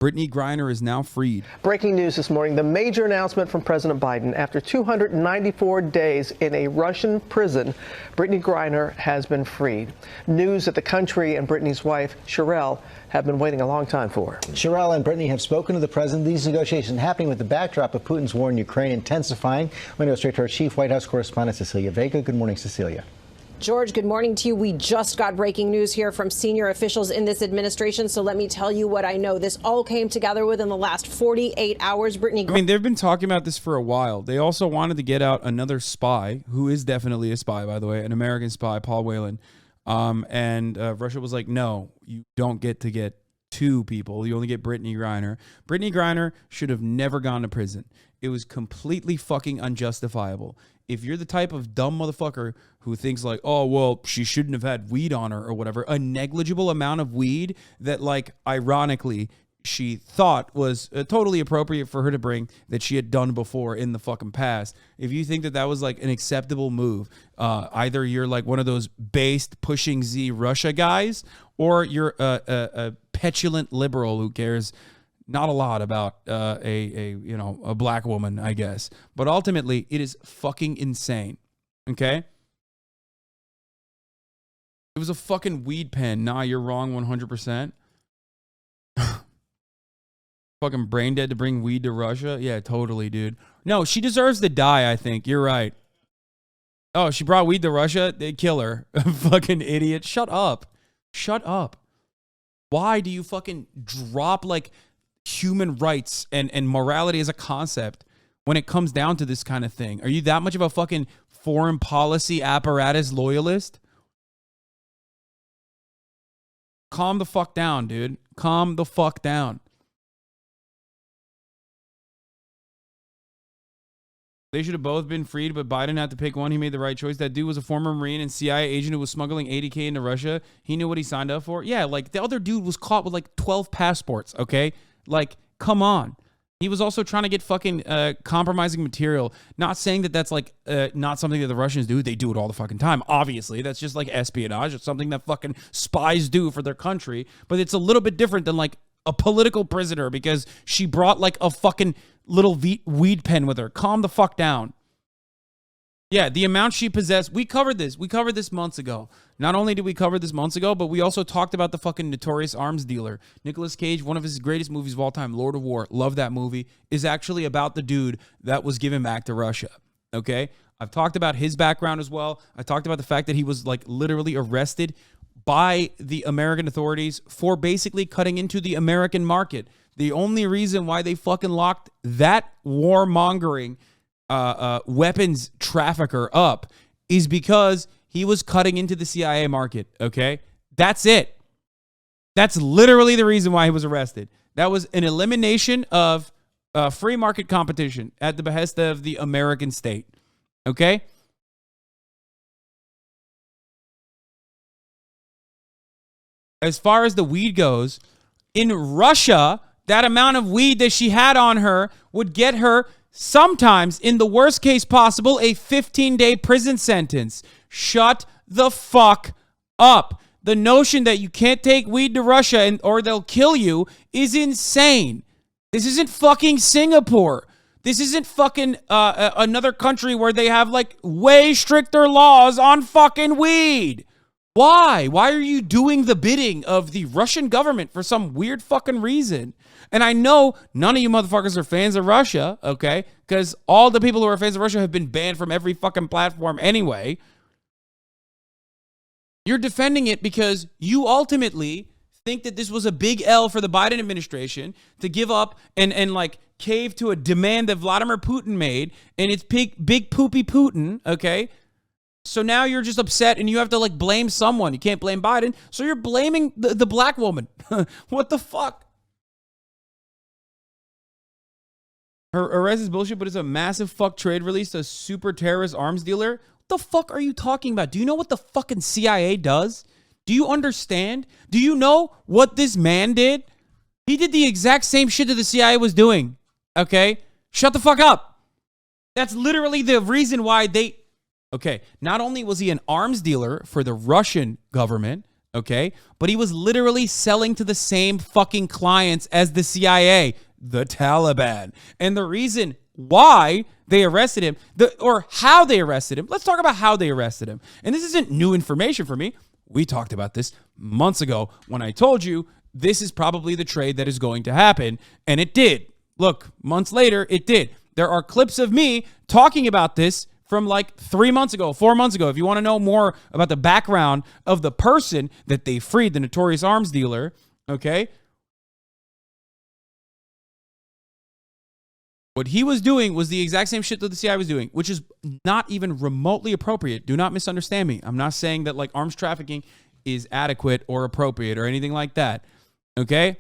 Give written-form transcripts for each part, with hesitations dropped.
Brittney Griner is now freed. Breaking news this morning, the major announcement from President Biden. After 294 days in a Russian prison, Brittney Griner has been freed. News that the country and Brittney's wife, Sherelle, have been waiting a long time for. Sherelle and Brittney have spoken to the president. These negotiations happening with the backdrop of Putin's war in Ukraine intensifying. We go straight to our chief White House correspondent, Elizaveta. Good morning, Cecilia. George, good morning to you. We just got breaking news here from senior officials in this administration, so let me tell you what I know. This all came together within the last 48 hours. Brittney. I mean, they've been talking about this for a while. They also wanted to get out another spy, who is definitely a spy, by the way, an American spy, Paul Whelan. And Russia was like, no, you don't get to get two people. You only get Brittney Griner. Brittney Griner should have never gone to prison. It was completely fucking unjustifiable. If you're the type of dumb motherfucker who thinks like, oh, well, she shouldn't have had weed on her or whatever, a negligible amount of weed that, like, ironically, she thought was totally appropriate for her to bring that she had done before in the fucking past. If you think that that was like an acceptable move, either you're like one of those based pushing Z Russia guys, or you're a petulant liberal who cares not a lot about a black woman, I guess. But ultimately, it is fucking insane. Okay? It was a fucking weed pen. Nah, you're wrong 100%. Fucking brain dead to bring weed to Russia? Yeah, totally, dude. No, she deserves to die, I think. You're right. Oh, she brought weed to Russia? They'd kill her. Fucking idiot. Shut up. Shut up. Why do you fucking drop, like, human rights and morality as a concept when it comes down to this kind of thing? Are you that much of a fucking foreign policy apparatus loyalist? Calm the fuck down, dude. Calm the fuck down. They should have both been freed, but Biden had to pick one. He made the right choice. That dude was a former Marine and CIA agent who was smuggling 80K into Russia. He knew what he signed up for. Yeah, like the other dude was caught with like 12 passports, okay? Like, come on. He was also trying to get fucking compromising material. Not saying that that's like not something that the Russians do. They do it all the fucking time. Obviously, that's just like espionage. It's something that fucking spies do for their country. But it's a little bit different than like a political prisoner because she brought like a fucking little weed pen with her. Calm the fuck down. Yeah, the amount she possessed. We covered this. We covered this months ago. Not only did we cover this months ago, but we also talked about the fucking notorious arms dealer. Nicolas Cage, one of his greatest movies of all time, Lord of War, love that movie, is actually about the dude that was given back to Russia. Okay? I've talked about his background as well. I talked about the fact that he was like literally arrested by the American authorities for basically cutting into the American market. The only reason why they fucking locked that warmongering weapons trafficker up is because he was cutting into the CIA market, okay? That's it. That's literally the reason why he was arrested. That was an elimination of free market competition at the behest of the American state, okay? As far as the weed goes, in Russia, that amount of weed that she had on her would get her sometimes, in the worst case possible, a 15-day prison sentence. Shut the fuck up. The notion that you can't take weed to Russia or they'll kill you is insane. This isn't fucking Singapore. This isn't fucking another country where they have like way stricter laws on fucking weed. Why? Why are you doing the bidding of the Russian government for some weird fucking reason? And I know none of you motherfuckers are fans of Russia, okay? Because all the people who are fans of Russia have been banned from every fucking platform anyway. You're defending it because you ultimately think that this was a big L for the Biden administration to give up and like cave to a demand that Vladimir Putin made, and it's big poopy Putin, okay? So now you're just upset and you have to like blame someone. You can't blame Biden. So you're blaming the black woman. What the fuck? Her arrest is bullshit, but it's a massive fuck trade release, a super terrorist arms dealer. What the fuck are you talking about? Do you know what the fucking CIA does? Do you understand? Do you know what this man did? He did the exact same shit that the CIA was doing. Okay? Shut the fuck up. That's literally the reason why they... Okay, not only was he an arms dealer for the Russian government, okay? But he was literally selling to the same fucking clients as the CIA, the Taliban. And the reason why they arrested him, or how they arrested him, let's talk about how they arrested him. And this isn't new information for me. We talked about this months ago when I told you this is probably the trade that is going to happen. And it did. Look, months later, it did. There are clips of me talking about this from like 3 months ago, 4 months ago. If you want to know more about the background of the person that they freed, the notorious arms dealer, okay? What he was doing was the exact same shit that the CIA was doing, which is not even remotely appropriate. Do not misunderstand me. I'm not saying that like arms trafficking is adequate or appropriate or anything like that, okay?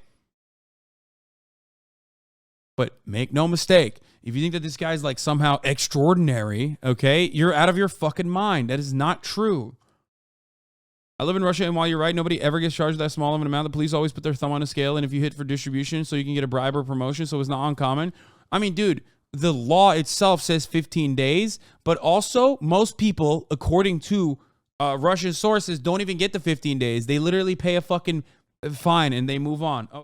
But make no mistake, if you think that this guy's like somehow extraordinary, okay, you're out of your fucking mind. That is not true. I live in Russia, and while you're right, nobody ever gets charged that small of an amount. The police always put their thumb on a scale, and if you hit for distribution, so you can get a bribe or promotion, so it's not uncommon. I mean, dude, the law itself says 15 days, but also most people, according to Russian sources, don't even get the 15 days. They literally pay a fucking fine, and they move on. Oh.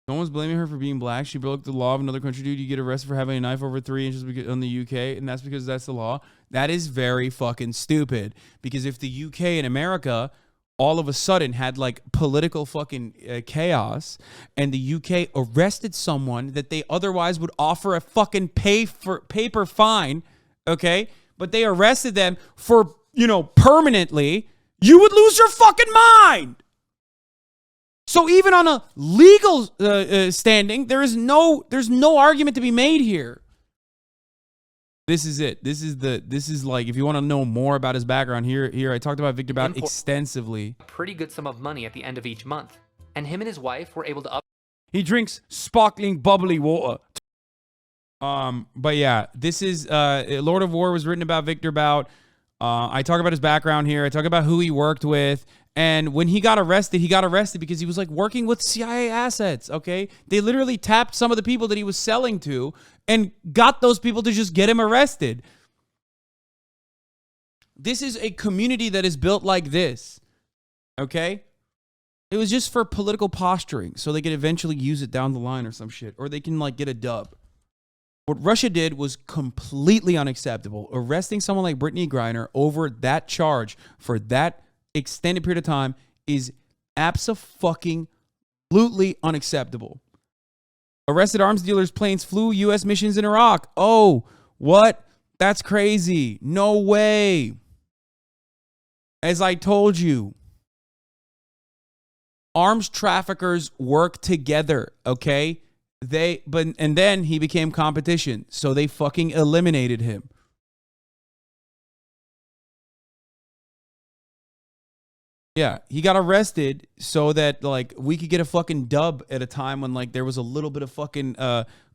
No one's blaming her for being black. She broke the law of another country, dude. You get arrested for having a knife over 3 inches on the UK, and that's because that's the law. That is very fucking stupid. Because if the UK and America all of a sudden had like political fucking chaos, and the UK arrested someone that they otherwise would offer a fucking paper fine, okay? But they arrested them for, permanently, you would lose your fucking mind. So even on a legal standing, there's no argument to be made here. This is it. This is like, if you want to know more about his background, here I talked about Viktor Bout extensively. A pretty good sum of money at the end of each month, and him and his wife were able to up. He drinks sparkling bubbly water. But yeah, this is Lord of War was written about Viktor Bout. I talk about his background here. I talk about who he worked with. And when he got arrested because he was like working with CIA assets, okay? They literally tapped some of the people that he was selling to and got those people to just get him arrested. This is a community that is built like this, okay? It was just for political posturing, so they could eventually use it down the line or some shit, or they can like get a dub. What Russia did was completely unacceptable. Arresting someone like Brittney Griner over that charge for that extended period of time is abso-fucking-lutely unacceptable. Arrested arms dealers' planes flew U.S. missions in Iraq. Oh, what? That's crazy. No way. As I told you, arms traffickers work together, okay? And then he became competition, so they fucking eliminated him. Yeah, he got arrested so that like we could get a fucking dub at a time when like there was a little bit of fucking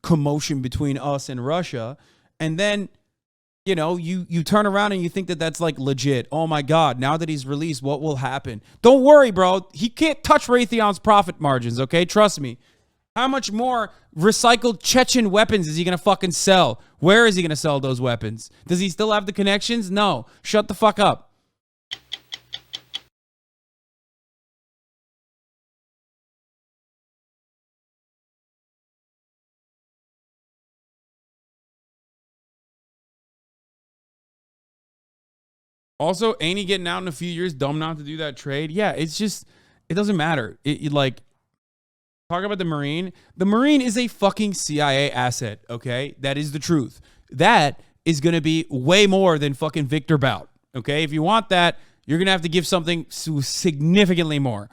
commotion between us and Russia, and then you turn around and you think that that's like legit. Oh my God, now that he's released, what will happen? Don't worry, bro. He can't touch Raytheon's profit margins, okay? Trust me. How much more recycled Chechen weapons is he going to fucking sell? Where is he going to sell those weapons? Does he still have the connections? No. Shut the fuck up. Also, ain't he getting out in a few years, dumb not to do that trade? Yeah, it's just, it doesn't matter. Like, talk about the Marine. The Marine is a fucking CIA asset, okay? That is the truth. That is going to be way more than fucking Viktor Bout, okay? If you want that, you're going to have to give something significantly more.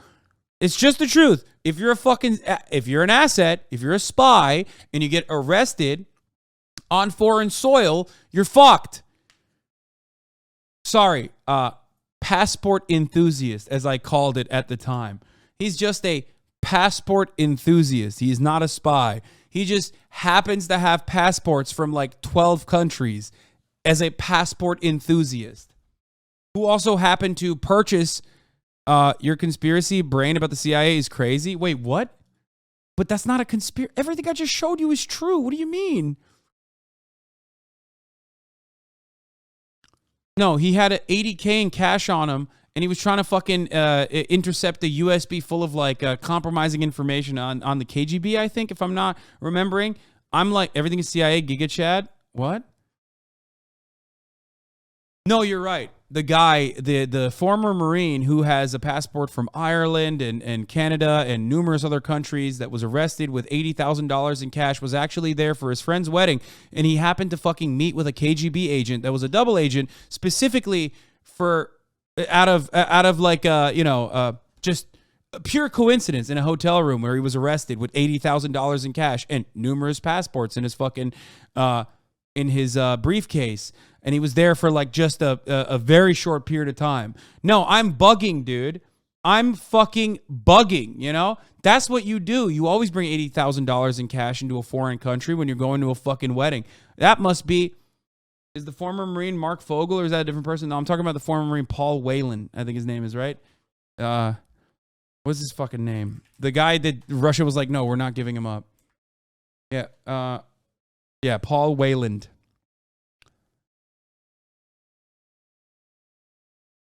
It's just the truth. If you're an asset, if you're a spy, and you get arrested on foreign soil, you're fucked. Sorry, passport enthusiast, as I called it at the time. He's just a passport enthusiast. He's not a spy. He just happens to have passports from like 12 countries as a passport enthusiast who also happened to purchase your conspiracy brain about the CIA is crazy. Wait, what? But that's not a conspiracy. Everything I just showed you is true. What do you mean? No, he had an $80K in cash on him, and he was trying to fucking intercept a USB full of like compromising information on the KGB, I think, if I'm not remembering. I'm like, everything is CIA, Giga Chad. What? No, you're right. The guy, the former Marine who has a passport from Ireland and Canada and numerous other countries that was arrested with $80,000 in cash was actually there for his friend's wedding, and he happened to fucking meet with a KGB agent that was a double agent specifically for out of like just a pure coincidence in a hotel room where he was arrested with $80,000 in cash and numerous passports in his fucking in his briefcase. And he was there for like just a very short period of time. No, I'm bugging, dude. I'm fucking bugging, you know? That's what you do. You always bring $80,000 in cash into a foreign country when you're going to a fucking wedding. That must be... Is the former Marine Mark Fogel, or is that a different person? No, I'm talking about the former Marine Paul Whelan. I think his name is, right? What's his fucking name? The guy that Russia was like, no, we're not giving him up. Yeah, yeah, Paul Whelan.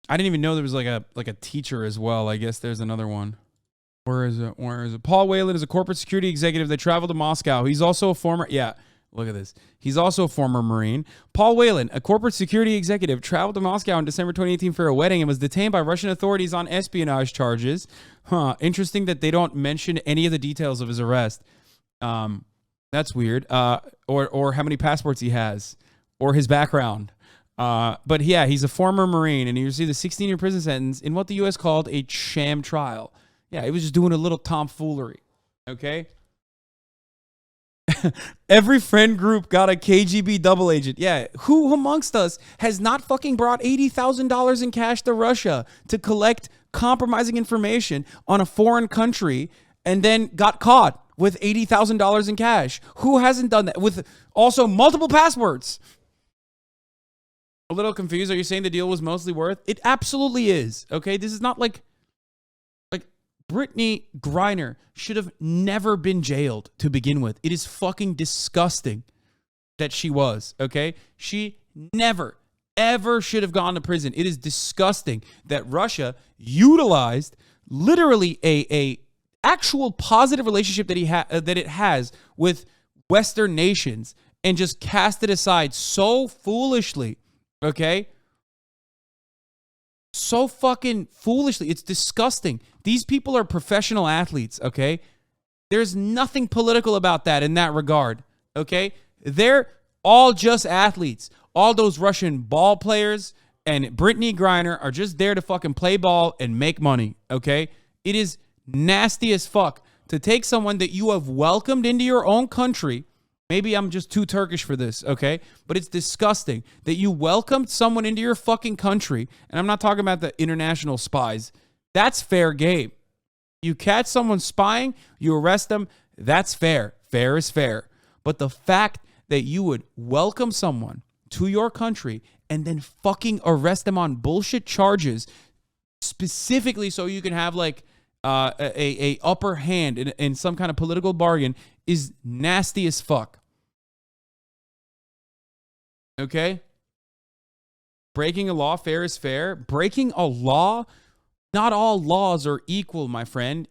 I didn't even know there was like a teacher as well. I guess there's another one. Where is it? Paul Whelan is a corporate security executive that traveled to Moscow. He's also a former... Yeah, look at this. He's also a former Marine. Paul Whelan, a corporate security executive, traveled to Moscow in December 2018 for a wedding and was detained by Russian authorities on espionage charges. Interesting that they don't mention any of the details of his arrest. That's weird. Or how many passports he has. Or his background. But yeah, he's a former Marine, and he received a 16-year prison sentence in what the U.S. called a sham trial. Yeah, he was just doing a little tomfoolery, okay? Every friend group got a KGB double agent. Yeah, who amongst us has not fucking brought $80,000 in cash to Russia to collect compromising information on a foreign country and then got caught with $80,000 in cash? Who hasn't done that with also multiple passports? A little confused. Are you saying the deal was mostly worth? It absolutely is. Okay, this is not like Brittney Griner should have never been jailed to begin with. It is fucking disgusting that she was. Okay, she never ever should have gone to prison. It is disgusting that Russia utilized literally a actual positive relationship that that it has with Western nations and just cast it aside so foolishly. Okay? So fucking foolishly. It's disgusting. These people are professional athletes, okay? There's nothing political about that in that regard, okay? They're all just athletes. All those Russian ball players and Brittney Griner are just there to fucking play ball and make money, okay? It is nasty as fuck to take someone that you have welcomed into your own country. Maybe I'm just too Turkish for this, okay? But it's disgusting that you welcomed someone into your fucking country, and I'm not talking about the international spies. That's fair game. You catch someone spying, you arrest them, that's fair. Fair is fair. But the fact that you would welcome someone to your country and then fucking arrest them on bullshit charges specifically so you can have like a upper hand in some kind of political bargain is nasty as fuck. Okay? Breaking a law, fair is fair. Breaking a law, not all laws are equal, my friend.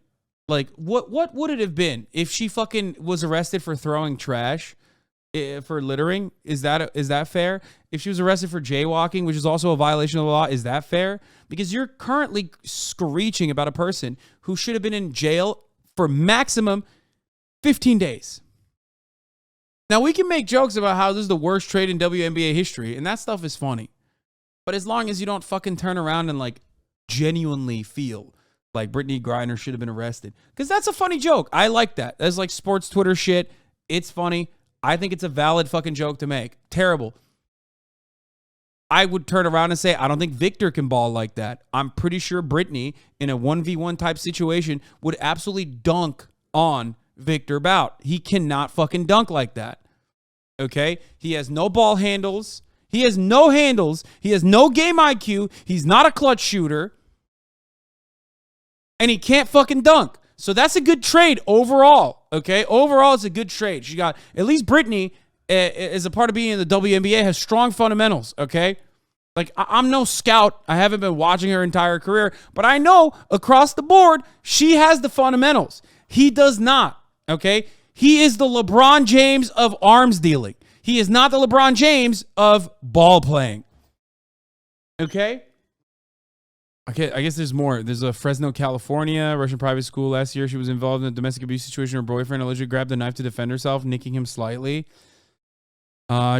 Like, what would it have been if she fucking was arrested for throwing trash, for littering? Is that fair? If she was arrested for jaywalking, which is also a violation of the law, is that fair? Because you're currently screeching about a person who should have been in jail for maximum 15 days. Now, we can make jokes about how this is the worst trade in WNBA history, and that stuff is funny. But as long as you don't fucking turn around and, like, genuinely feel like Brittney Griner should have been arrested. Because that's a funny joke. I like that. That's like sports Twitter shit. It's funny. I think it's a valid fucking joke to make. Terrible. I would turn around and say, I don't think Viktor can ball like that. I'm pretty sure Brittney, in a 1v1 type situation, would absolutely dunk on Viktor Bout. He cannot fucking dunk like that. Okay? He has no ball handles. He has no handles. He has no game IQ. He's not a clutch shooter. And he can't fucking dunk. So that's a good trade overall. Okay? Overall, it's a good trade. She got, at least Brittney, as a part of being in the WNBA, has strong fundamentals. Okay? Like, I'm no scout. I haven't been watching her entire career, but I know across the board, she has the fundamentals. He does not, okay? He is the LeBron James of arms dealing. He is not the LeBron James of ball playing. Okay? Okay, I guess there's more. There's a Fresno, California, Russian private school. Last year, she was involved in a domestic abuse situation. Her boyfriend allegedly grabbed a knife to defend herself, nicking him slightly.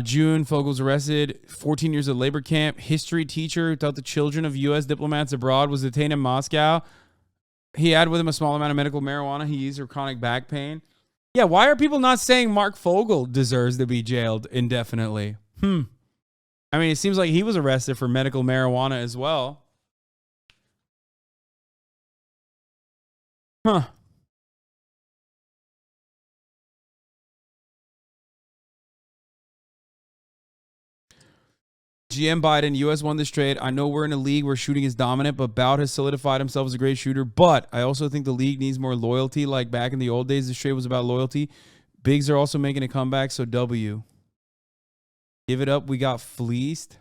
June, Fogel's arrested. 14 years of labor camp. History teacher who taught the children of U.S. diplomats abroad was detained in Moscow. He had with him a small amount of medical marijuana. He used for chronic back pain. Yeah, why are people not saying Mark Fogel deserves to be jailed indefinitely? I mean, it seems like he was arrested for medical marijuana as well. Huh. GM Biden, U.S. won this trade. I know we're in a league where shooting is dominant, but Bout has solidified himself as a great shooter. But I also think the league needs more loyalty. Like back in the old days, this trade was about loyalty. Bigs are also making a comeback, so W. Give it up. We got fleeced.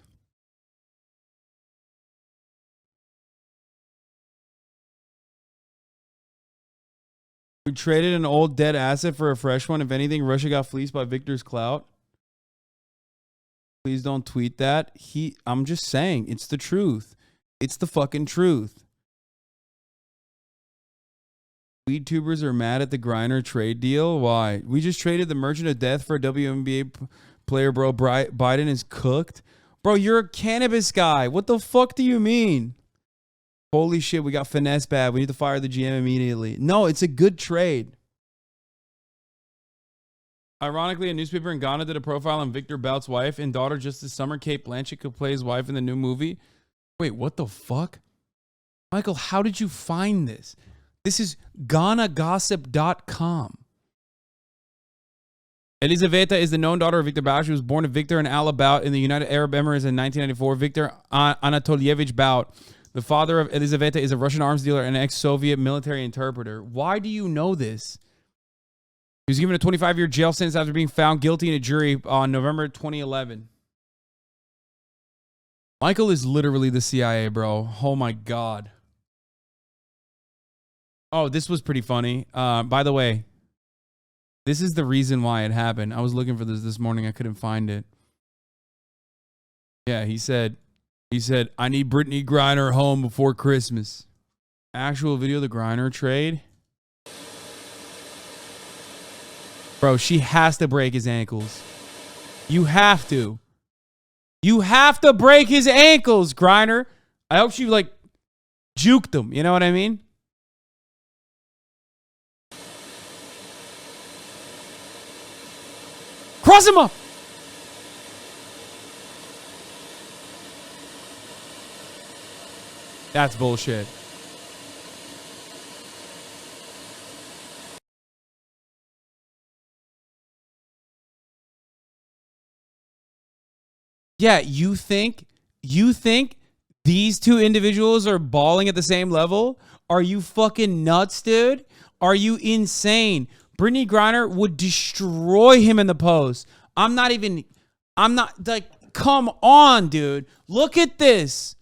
We traded an old dead asset for a fresh one. If anything, Russia got fleeced by Viktor's clout. Please don't tweet that. I'm just saying, it's the truth. It's the fucking truth. Weed tubers are mad at the Griner trade deal. Why? We just traded the Merchant of Death for a WNBA player, bro. Biden is cooked. Bro, you're a cannabis guy. What the fuck do you mean? Holy shit, we got finesse bad. We need to fire the GM immediately. No, it's a good trade. Ironically, a newspaper in Ghana did a profile on Viktor Bout's wife and daughter just this summer. Kate Blanchett could play his wife in the new movie. Wait, what the fuck? Michael, how did you find this? This is GhanaGossip.com. Elizaveta is the known daughter of Viktor Bout. She was born to Viktor and Ala Bout in the United Arab Emirates in 1994. Viktor Anatolievich Bout, the father of Elizaveta, is a Russian arms dealer and ex-Soviet military interpreter. Why do you know this? He was given a 25-year jail sentence after being found guilty in a jury on November 2011. Michael is literally the CIA, bro. Oh, my God. Oh, this was pretty funny. By the way, this is the reason why it happened. I was looking for this morning. I couldn't find it. Yeah, he said, I need Brittney Griner home before Christmas. Actual video of the Griner trade. Bro, she has to break his ankles. You have to. You have to break his ankles, Griner. I hope she, like, juked him. You know what I mean? Cross him up. That's bullshit. Yeah, you think these two individuals are balling at the same level? Are you fucking nuts, dude? Are you insane? Brittney Griner would destroy him in the post. I'm not like, come on, dude. Look at this.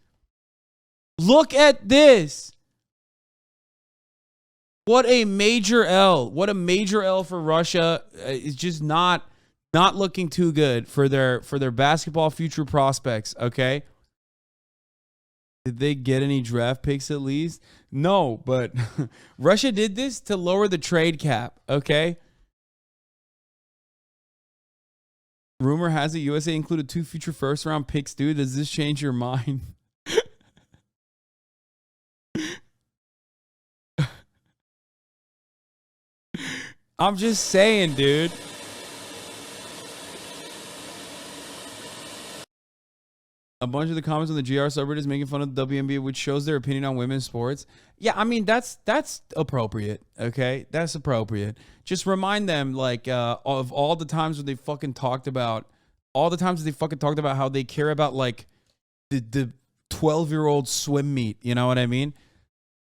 Look at this. What a major L. What a major L for Russia. It's just not looking too good for their basketball future prospects, okay? Did they get any draft picks at least? No, but Russia did this to lower the trade cap, okay? Rumor has it USA included 2 future first-round picks, dude. Does this change your mind? I'm just saying, dude. A bunch of the comments on the GR subreddit is making fun of the WNBA, which shows their opinion on women's sports. Yeah, I mean, that's appropriate, okay? That's appropriate. Just remind them, like, of all the times when they fucking talked about, how they care about, like, the 12-year-old swim meet. You know what I mean?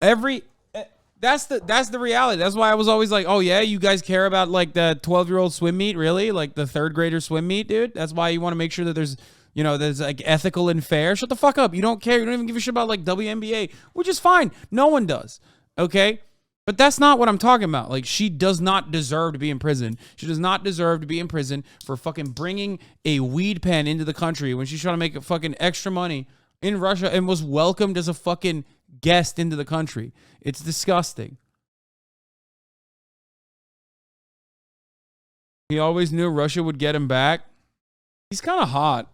That's the reality. That's why I was always like, oh, yeah, you guys care about, like, the 12-year-old swim meet? Really? Like, the third grader swim meet, dude? That's why you want to make sure that there's you know, that's like ethical and fair. Shut the fuck up. You don't care. You don't even give a shit about like WNBA, which is fine. No one does. Okay? But that's not what I'm talking about. Like, she does not deserve to be in prison. She does not deserve to be in prison for fucking bringing a weed pen into the country when she's trying to make a fucking extra money in Russia and was welcomed as a fucking guest into the country. It's disgusting. He always knew Russia would get him back. He's kind of hot.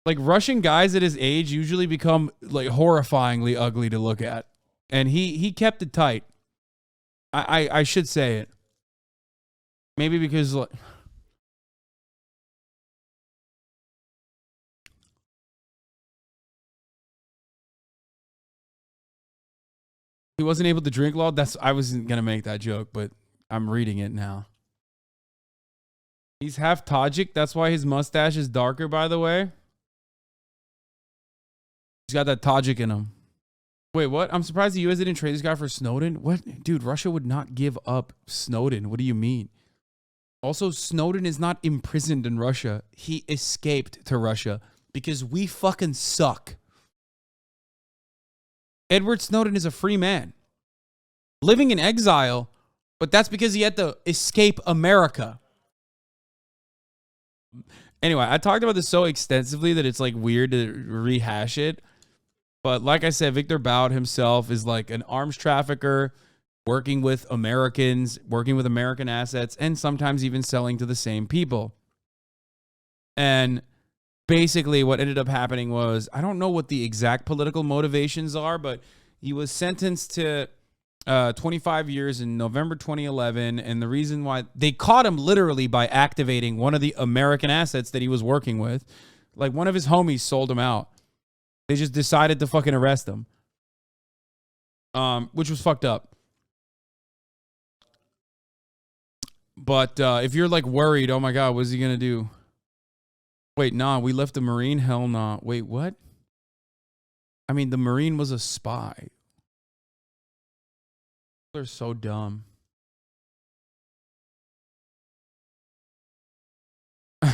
Like, Russian guys at his age usually become like horrifyingly ugly to look at. And he kept it tight. I should say it. Maybe because like, he wasn't able to drink law. I wasn't gonna make that joke, but I'm reading it now. He's half Tajik. That's why his mustache is darker, by the way. He's got that Tajik in him. Wait, what? I'm surprised the U.S. didn't trade this guy for Snowden. What? Dude, Russia would not give up Snowden. What do you mean? Also, Snowden is not imprisoned in Russia. He escaped to Russia because we fucking suck. Edward Snowden is a free man. Living in exile, but that's because he had to escape America. Anyway, I talked about this so extensively that it's like weird to rehash it. But like I said, Viktor Bout himself is like an arms trafficker, working with Americans, working with American assets, and sometimes even selling to the same people. And basically what ended up happening was, I don't know what the exact political motivations are, but he was sentenced to 25 years in November 2011. And the reason why they caught him literally by activating one of the American assets that he was working with. Like, one of his homies sold him out. They just decided to fucking arrest him. Which was fucked up. But if you're like worried, oh my God, what's he gonna do? Wait, nah, we left the Marine? Hell nah. Wait, what? I mean, the Marine was a spy. They're so dumb.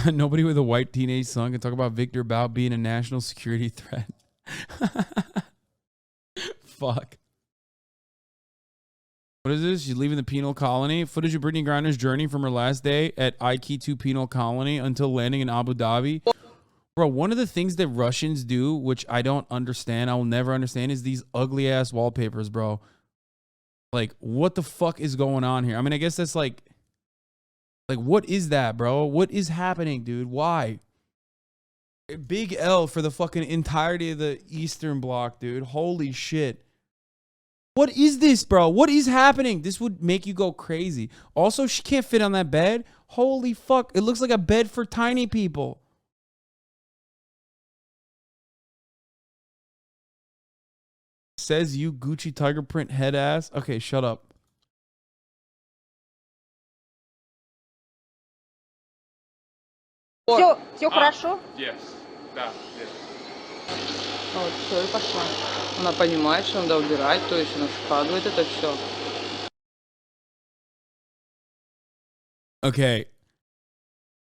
Nobody with a white teenage son can talk about Viktor Bout being a national security threat. Fuck. What is this? She's leaving the penal colony. Footage of Brittney Griner's journey from her last day at IK2 penal colony until landing in Abu Dhabi. Bro, one of the things that Russians do, which I don't understand, I will never understand, is these ugly ass wallpapers, bro. Like, what the fuck is going on here? I mean, I guess that's like, what is that, bro? What is happening, dude? Why? Big L for the fucking entirety of the Eastern Bloc, dude. Holy shit. What is this, bro? What is happening? This would make you go crazy. Also, she can't fit on that bed. Holy fuck. It looks like a bed for tiny people. Says you, Gucci tiger print head ass. Okay, shut up. Все хорошо? Yes. Да, yes. Вот, все, и пошла. Она понимает, что надо убирать, то есть она складывает это все. Okay.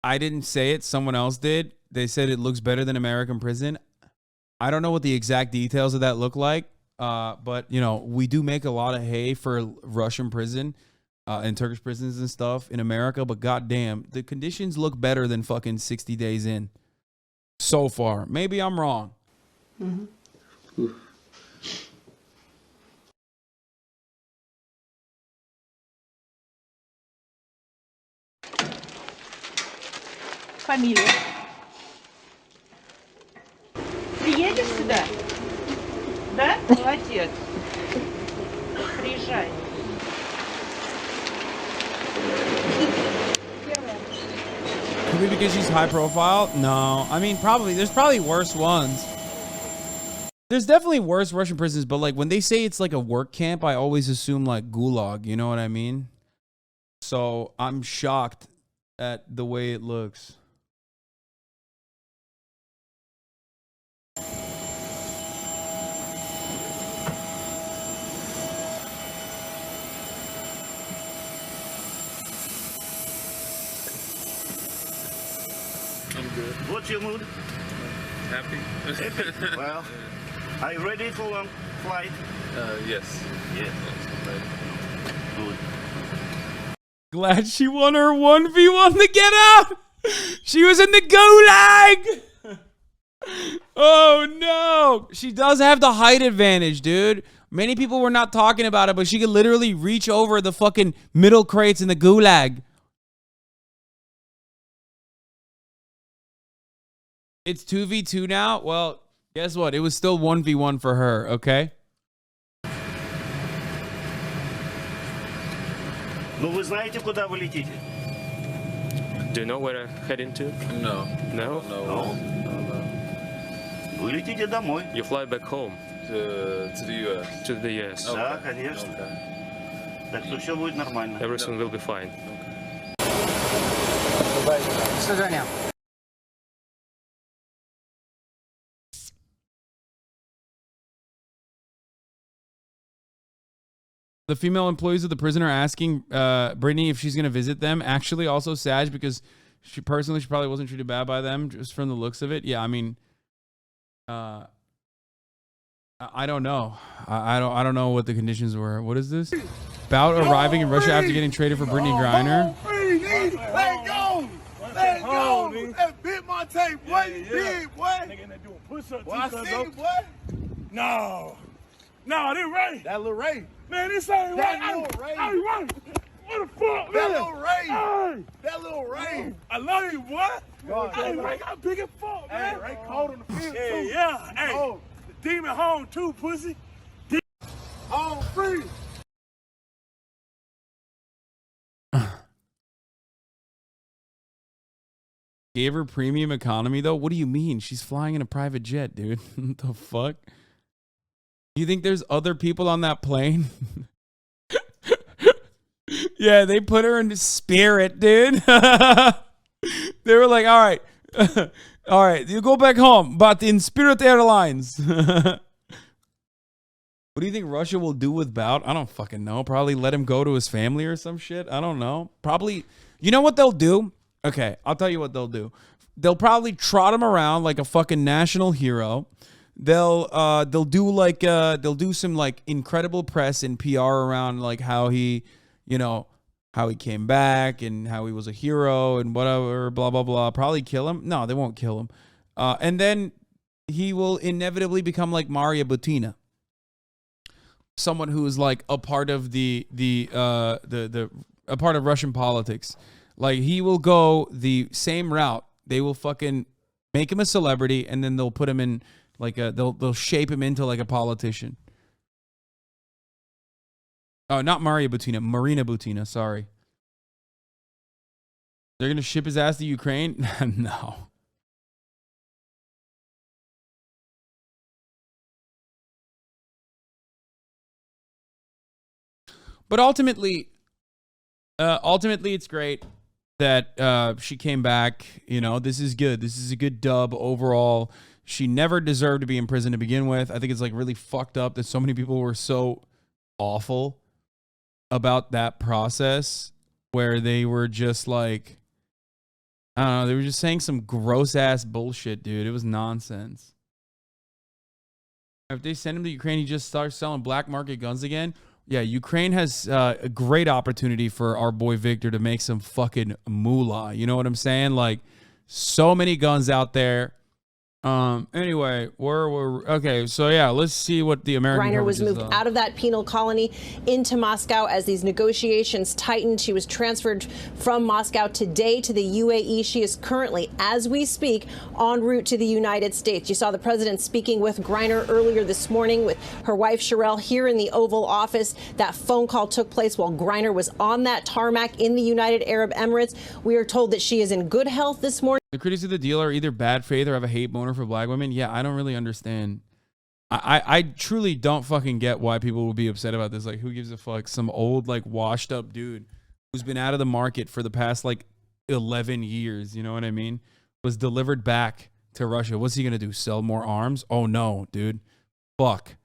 I didn't say it. Someone else did. They said it looks better than American prison. I don't know what the exact details of that look like. But, you know, we do make a lot of hay for Russian prison and Turkish prisons and stuff in America. But goddamn, the conditions look better than fucking 60 days in so far. Maybe I'm wrong. Mm-hmm. Фамилия. Приедешь сюда? Да? Молодец. Приезжай. Could be because she's high profile? No. I mean, probably. There's probably worse ones. There's definitely worse Russian prisons, but like when they say it's like a work camp, I always assume like gulag. You know what I mean? So I'm shocked at the way it looks. I'm good. What's your mood? Happy? Happy? Well, are you ready for long flight? Yes. Yes. Good. Glad she won her 1v1 to get out. She was in the gulag. Oh no. She does have the height advantage, dude. Many people were not talking about it, but she could literally reach over the fucking middle crates in the gulag. It's 2v2 now? Well, guess what? It was still 1v1 for her, okay? Ну вы знаете, куда вы летите? Do you know where I'm heading to? No. No? No. Вы летите домой. You fly back home. To the U.S. To the U.S. Okay. Да, конечно. Okay. Так что все будет нормально. Everything will be fine. The female employees of the prison are asking Brittney if she's going to visit them. Actually, also Sag, because she probably wasn't treated bad by them just from the looks of it. Yeah, I mean, I don't know. I don't know what the conditions were. What is this? Bout arriving in Russia after getting traded for Brittney Griner. Let go! Let go! That bit my tape, boy. Big, boy. Nigga, they doing push-ups. Boy, I see you, boy. No. No, this Ray. That little Ray. Man, this ain't Ray. That little Ray. Hey, Ray. What the fuck, man? That little Ray. Hey. That little Ray. I love you, boy. Hey, Ray got big as fuck, man. Hey, Ray cold on the field, too. Yeah. Hey, oh. The demon home, too, pussy. Home free. Gave her premium economy, though? What do you mean? She's flying in a private jet, dude. What the fuck? You think there's other people on that plane? Yeah, they put her into Spirit, dude. They were like, all right. All right, you go back home, but in Spirit Airlines. What do you think Russia will do with Bout? I don't fucking know. Probably let him go to his family or some shit. I don't know. Probably. You know what they'll do? Okay, I'll tell you what they'll do. They'll probably trot him around like a fucking national hero. They'll do some like incredible press and PR around like how he, you know, how he came back and how he was a hero and whatever, blah, blah, blah. Probably kill him. No, they won't kill him. And then he will inevitably become like Maria Butina. Someone who is like a part of a part of Russian politics. Like he will go the same route. They will fucking make him a celebrity and then they'll put him in like they'll shape him into like a politician. Oh, not Maria Butina, Marina Butina, sorry. They're going to ship his ass to Ukraine? No. But ultimately it's great that she came back. You know, this is good. This is a good dub overall. She never deserved to be in prison to begin with. I think it's like really fucked up that so many people were so awful about that process where they were just like, I don't know, they were just saying some gross ass bullshit, dude. It was nonsense. If they send him to Ukraine, he just starts selling black market guns again. Yeah, Ukraine has a great opportunity for our boy Viktor to make some fucking moolah. You know what I'm saying? Like, so many guns out there. Anyway, we're okay. So yeah, let's see what the American Griner was moved out of that penal colony into Moscow as these negotiations tightened. She was transferred from Moscow today to the UAE. She is currently, as we speak, en route to the United States. You saw the president speaking with Griner earlier this morning with her wife Sherelle here in the Oval Office. That phone call took place while Griner was on that tarmac in the United Arab Emirates. We are told that she is in good health this morning. The critics of the deal are either bad faith or have a hate boner for black women. Yeah, I don't really understand. I truly don't fucking get why people will be upset about this. Like, who gives a fuck? Some old, like, washed up dude who's been out of the market for the past, like, 11 years, you know what I mean? Was delivered back to Russia. What's he going to do? Sell more arms? Oh, no, dude. Fuck.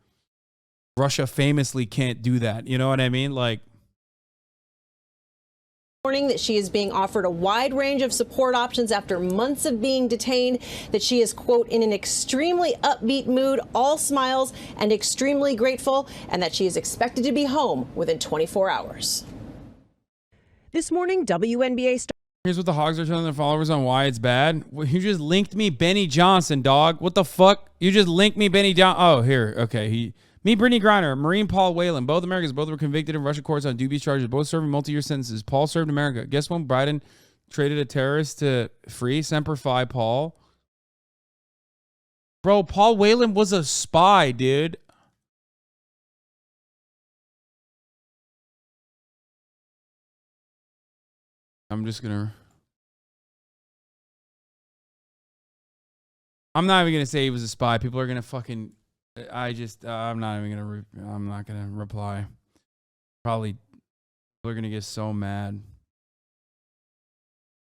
Russia famously can't do that. You know what I mean? Like, Morning that she is being offered a wide range of support options after months of being detained, that she is, quote, in an extremely upbeat mood, all smiles and extremely grateful, and that she is expected to be home within 24 hours. This morning, WNBA star. Here's what the Hogs are telling their followers on why it's bad. Well, you just linked me Benny Johnson, dog. What the fuck? You just linked me Benny Johnson. Oh, here. Okay. Me, Brittney Griner, Marine Paul Whelan, both Americans, both were convicted in Russian courts on dubious charges, both serving multi-year sentences. Paul served America. Guess when Biden traded a terrorist to free? Semper Fi, Paul. Bro, Paul Whelan was a spy, dude. I'm not even going to say he was a spy. People are going to fucking... I'm not going to reply. Probably people are going to get so mad.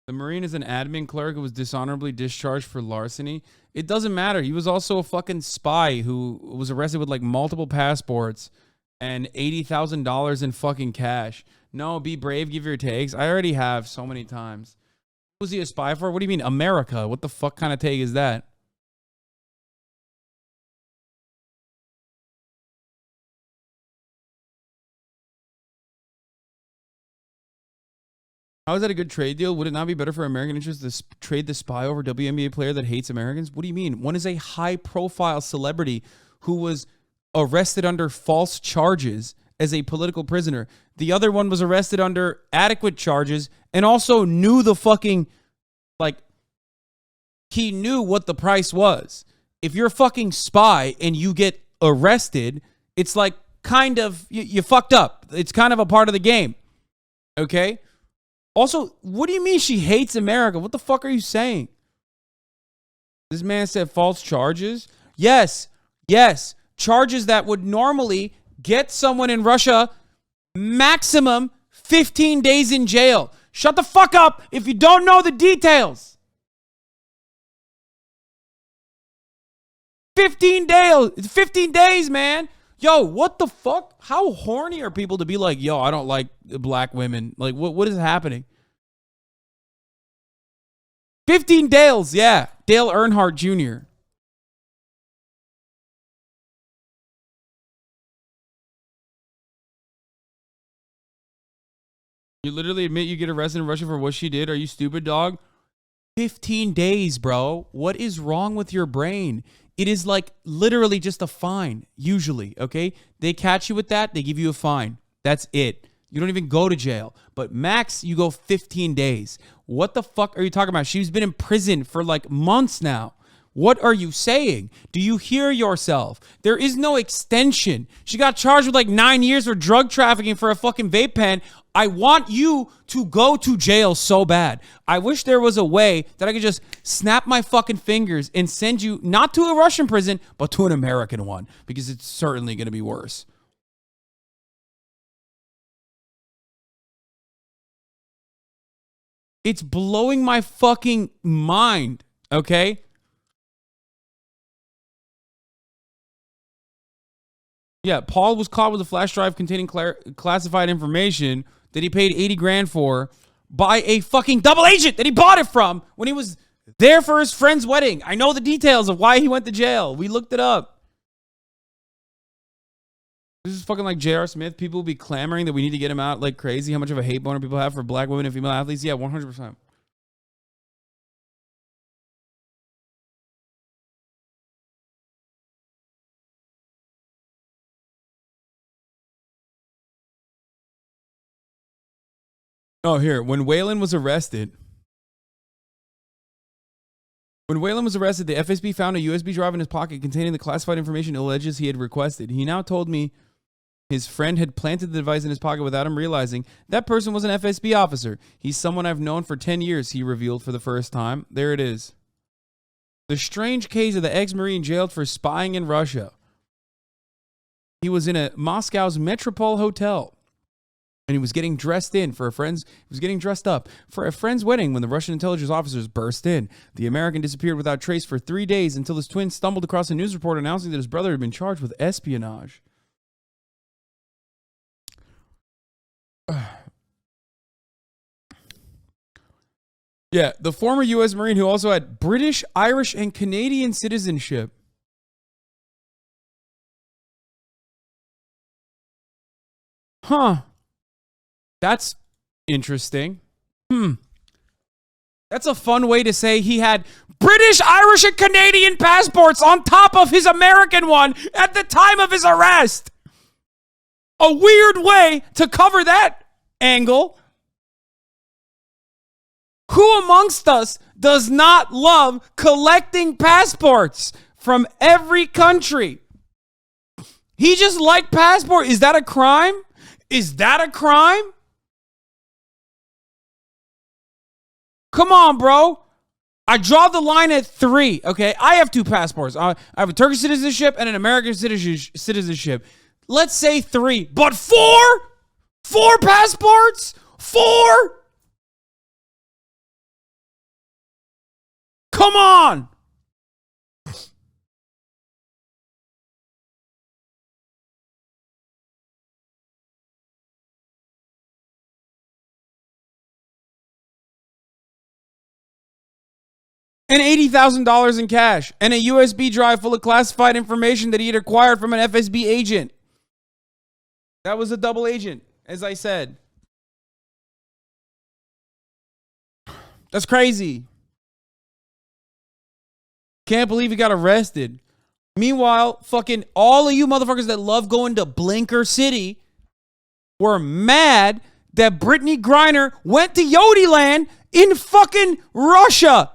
The Marine is an admin clerk who was dishonorably discharged for larceny. It doesn't matter. He was also a fucking spy who was arrested with like multiple passports and $80,000 in fucking cash. No, be brave, give your takes. I already have so many times. Who was he a spy for? What do you mean, America? What the fuck kind of take is that? How is that a good trade deal? Would it not be better for American interests to trade the spy over WNBA player that hates Americans? What do you mean? One is a high-profile celebrity who was arrested under false charges as a political prisoner. The other one was arrested under adequate charges and also knew the fucking, like, he knew what the price was. If you're a fucking spy and you get arrested, it's like kind of, you fucked up. It's kind of a part of the game. Okay? Also, what do you mean she hates America? What the fuck are you saying? This man said false charges. Yes. Charges that would normally get someone in Russia maximum 15 days in jail. Shut the fuck up if you don't know the details. 15 days. It's 15 days, man. Yo, what the fuck? How horny are people to be like, yo, I don't like black women? Like, what is happening? 15 Dales, yeah. Dale Earnhardt Jr. You literally admit you get arrested in Russia for what she did? Are you stupid, dog? 15 days, bro. What is wrong with your brain? It is like literally just a fine, usually, okay? They catch you with that, they give you a fine. That's it. You don't even go to jail. But max, you go 15 days. What the fuck are you talking about? She's been in prison for like months now. What are you saying? Do you hear yourself? There is no extension. She got charged with like 9 years for drug trafficking for a fucking vape pen. I want you to go to jail so bad. I wish there was a way that I could just snap my fucking fingers and send you not to a Russian prison, but to an American one, because it's certainly going to be worse. It's blowing my fucking mind, okay? Yeah, Paul was caught with a flash drive containing classified information that he paid 80 grand for by a fucking double agent that he bought it from when he was there for his friend's wedding. I know the details of why he went to jail. We looked it up. This is fucking like J.R. Smith. People will be clamoring that we need to get him out like crazy. How much of a hate boner people have for black women and female athletes? Yeah, 100%. Oh, here. When Whelan was arrested, the FSB found a USB drive in his pocket containing the classified information it alleges he had requested. He now told me his friend had planted the device in his pocket without him realizing. That person was an FSB officer. He's someone I've known for 10 years, he revealed for the first time. There it is. The strange case of the ex-Marine jailed for spying in Russia. He was in a Moscow's Metropole hotel. And he was getting dressed up for a friend's wedding when the Russian intelligence officers burst in. The American disappeared without trace for 3 days until his twin stumbled across a news report announcing that his brother had been charged with espionage. Yeah, the former U.S. Marine who also had British, Irish, and Canadian citizenship. Huh. That's interesting. That's a fun way to say he had British, Irish, and Canadian passports on top of his American one at the time of his arrest. A weird way to cover that angle. Who amongst us does not love collecting passports from every country? He just liked passport. Is that a crime? Is that a crime? Come on, bro. I draw the line at 3, okay? I have 2 passports. I have a Turkish citizenship and an American citizenship. Let's say 3, but 4? 4 passports? 4? Come on. And $80,000 in cash and a USB drive full of classified information that he had acquired from an FSB agent. That was a double agent, as I said. That's crazy. Can't believe he got arrested. Meanwhile, fucking all of you motherfuckers that love going to Blinker City were mad that Brittney Griner went to Yodiland in fucking Russia.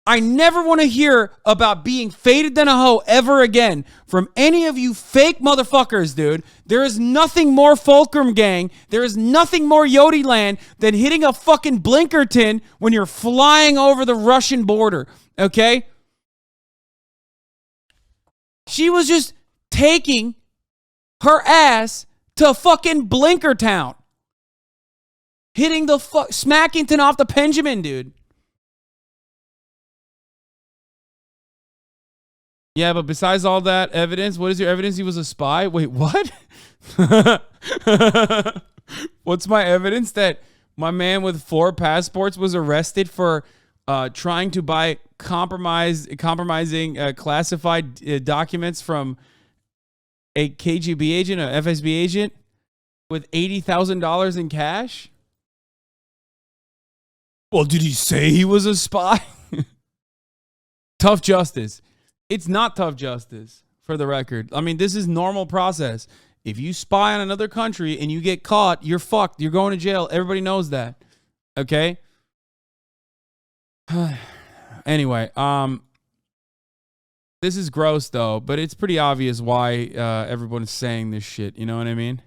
I never want to hear about being faded than a hoe ever again from any of you fake motherfuckers, dude. There is nothing more Fulcrum Gang. There is nothing more Yodiland than hitting a fucking Blinkerton when you're flying over the Russian border, okay? She was just taking her ass to fucking Blinkertown. Hitting the Smackington off the Benjamin, dude. Yeah, but besides all that evidence, what is your evidence he was a spy? Wait, what? What's my evidence that my man with 4 passports was arrested for trying to buy compromising classified documents from a KGB agent, an FSB agent, with $80,000 in cash? Well, did he say he was a spy? Tough justice. It's not tough justice, for the record. I mean, this is normal process. If you spy on another country and you get caught, you're fucked. You're going to jail. Everybody knows that. Okay? Anyway, this is gross, though, but it's pretty obvious why everyone is saying this shit. You know what I mean?